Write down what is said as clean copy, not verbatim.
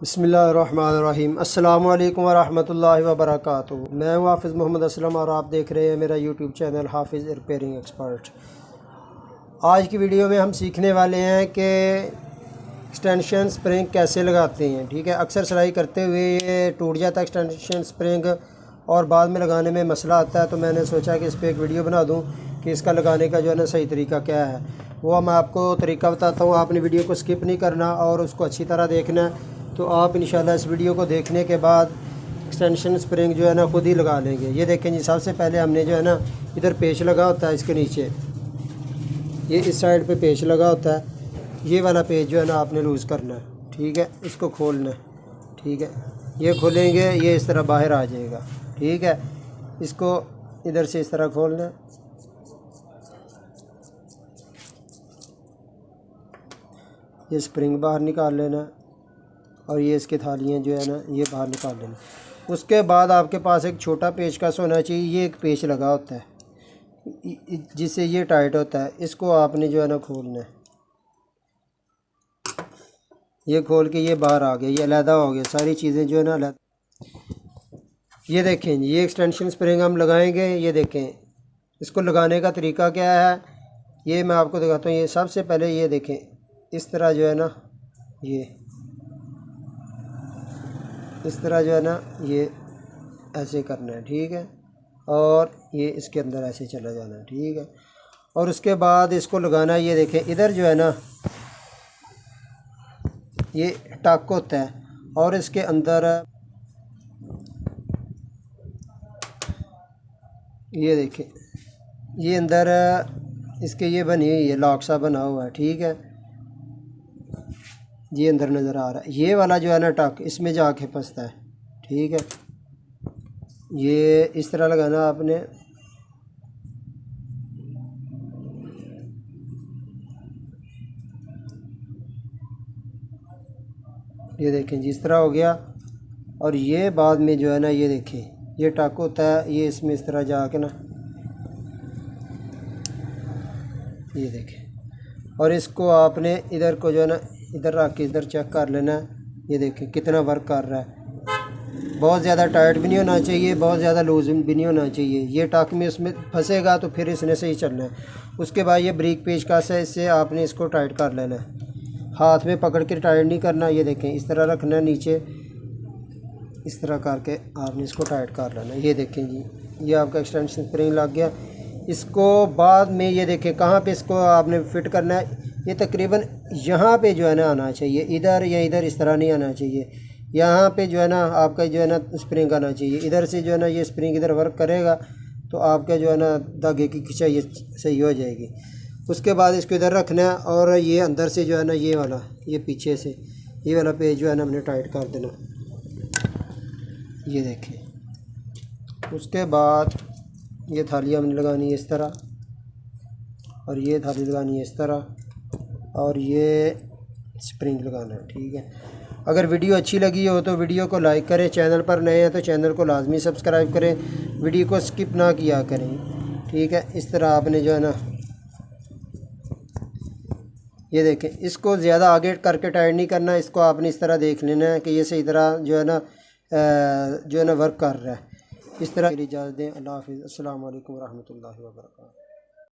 बिस्मिल्लाहिर्रहमानिर्रहीम। अस्सलामु अलैकुम वरहमतुल्लाहि वबरकातुहू। मैं हूँ हाफ़िज़ मोहम्मद असलम और आप देख रहे हैं मेरा यूट्यूब चैनल हाफ़िज़ रिपेयरिंग एक्सपर्ट। आज की वीडियो में हम सीखने वाले हैं कि एक्सटेंशन स्प्रिंग कैसे लगाते हैं। ठीक है, अक्सर सिलाई करते हुए ये टूट जाता है एक्सटेंशन स्प्रिंग और बाद में लगाने में मसला आता है, तो मैंने सोचा कि इस पर एक वीडियो बना दूँ कि इसका लगाने का जो है ना सही तरीका क्या है। वो मैं आपको तरीका बताता हूँ, आपने वीडियो को स्किप नहीं करना और उसको अच्छी तरह देखना है। तो आप इंशाल्लाह इस वीडियो को देखने के बाद एक्सटेंशन स्प्रिंग जो है ना खुद ही लगा लेंगे। ये देखें जी, सबसे पहले हमने जो है ना इधर पेच लगा होता है, इसके नीचे ये इस साइड पे पेच लगा होता है। ये वाला पेच जो है ना आपने लूज़ करना है। ठीक है, इसको खोलना है। ठीक है, ये खोलेंगे, ये इस तरह बाहर आ जाएगा। ठीक है, इसको इधर से इस तरह खोलना है, ये स्प्रिंग बाहर निकाल लेना और ये इसके थालियाँ जो है ना ये बाहर निकाल लेना। उसके बाद आपके पास एक छोटा पेचकस होना चाहिए। ये एक पेच लगा होता है जिससे ये टाइट होता है, इसको आपने जो है ना खोलना है। ये खोल के ये बाहर आ गया, ये अलहदा हो गया, सारी चीज़ें जो है ना अलहदा। ये देखें, ये एक्सटेंशन स्प्रिंग हम लगाएंगे। ये देखें, इसको लगाने का तरीका क्या है ये मैं आपको दिखाता हूँ। ये सबसे पहले ये देखें, इस तरह जो है ना ये इस तरह जो है ना ये ऐसे करना है। ठीक है, और ये इसके अंदर ऐसे चला जाना है। ठीक है, और उसके बाद इसको लगाना है। ये देखें, इधर जो है ना ये टक होता है और इसके अंदर ये देखें, ये अंदर इसके ये बनी हुई है, लॉक सा बना हुआ है। ठीक है, ये अंदर नज़र आ रहा है। ये वाला जो है ना टक इसमें जाके फंसता है। ठीक है, ये इस तरह लगाना आपने। ये देखें जिस तरह हो गया, और ये बाद में जो है ना ये देखें ये टक होता है, ये इसमें इस तरह जाके ना ये देखें, और इसको आपने इधर को जो है ना इधर रख के इधर चेक कर लेना है। ये देखें कितना वर्क कर रहा है। बहुत ज़्यादा टाइट भी नहीं होना चाहिए, बहुत ज़्यादा लूज भी नहीं होना चाहिए। ये टक में इसमें फंसेगा तो फिर इसने सही चलना है। उसके बाद ये ब्रिक पेचकस है, इससे आपने इसको टाइट कर लेना है। हाथ में पकड़ के टाइट नहीं करना। ये देखें इस तरह रखना है, नीचे इस तरह करके आपने इसको टाइट कर लेना। ये देखें जी, ये आपका एक्सटेंशन स्प्रिंग लग गया। इसको बाद में ये देखें कहाँ पे इसको आपने फिट करना है। ये तकरीबन यहाँ पे जो है ना आना चाहिए, इधर या इधर इस तरह नहीं आना चाहिए। यहाँ पे जो है ना आपका जो है ना स्प्रिंग आना चाहिए। इधर से जो है ना ये स्प्रिंग इधर वर्क करेगा तो आपका जो है ना धागे की खिंचाई ये सही हो जाएगी। उसके बाद इसको इधर रखना है और ये अंदर से जो है ना ये वाला ये पीछे से ये वाला पेज जो है ना हमने टाइट कर देना। ये देखें, उसके बाद ये थाली हमने लगानी है इस तरह, और ये थाली लगानी है इस तरह, और ये स्प्रिंग लगाना है। ठीक है, अगर वीडियो अच्छी लगी हो तो वीडियो को लाइक करें, चैनल पर नए हैं तो चैनल को लाजमी सब्सक्राइब करें, वीडियो को स्किप ना किया करें। ठीक है, इस तरह आपने जो है ना ये देखें, इसको ज़्यादा आगे करके टाइट नहीं करना, इसको आपने इस तरह देख लेना है कि ये सही तरह जो है ना वर्क कर रहा है। इस तरह के लिए इजाज़त दें। अल्लाह हाफ़िज़। अस्सलामु अलैकुम वरहमतुल्लाहि वबरकातुहू।